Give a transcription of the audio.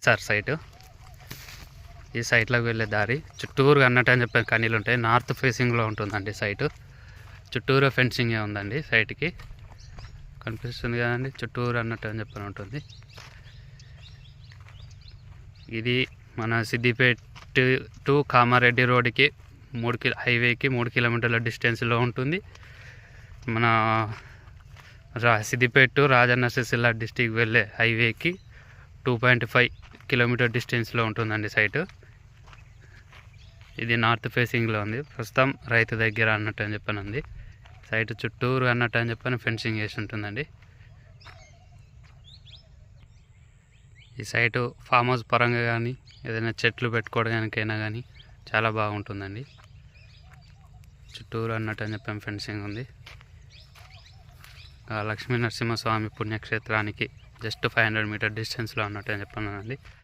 Sir site ఈ సైట్లోకి వెళ్ళే దారి చుట్టూరు అన్నట్టు అని చెప్పిన కనీలు ఉంటాయి. నార్త్ ఫేసింగ్లో ఉంటుందండి సైటు. చుట్టూరు ఫెన్సింగే ఉందండి సైట్కి. కనిపిస్తుంది కదండి, చుట్టూరు అన్నట్టు అని చెప్పని ఉంటుంది. ఇది మన సిద్దిపేట టు కామారెడ్డి రోడ్డుకి హైవేకి 3 కిలోమీటర్ల డిస్టెన్స్లో ఉంటుంది. మన సిద్దిపేట టు రాజన్న సిరిసిల్ల డిస్టిక్ వెళ్ళే హైవేకి 2.5 కిలోమీటర్ డిస్టెన్స్లో ఉంటుందండి సైటు. ఇది నార్త్ ఫేసింగ్లో ఉంది. ప్రస్తుతం రైతు దగ్గర అన్నట్టు అని చెప్పని ఉంది. సైట్ చుట్టూరు అన్నట్టు అని చెప్పని ఫెన్సింగ్ వేసి ఉంటుందండి. ఈ సైటు ఫామ్ హౌస్ పరంగా కానీ ఏదైనా చెట్లు పెట్టుకోవడానికైనా కానీ చాలా బాగుంటుందండి. చుట్టూరు అన్నట్టు అని చెప్పని ఫెన్సింగ్ ఉంది. లక్ష్మీ నరసింహస్వామి పుణ్యక్షేత్రానికి జస్ట్ 500 మీటర్ డిస్టెన్స్లో అన్నట్టు అని చెప్పానండి.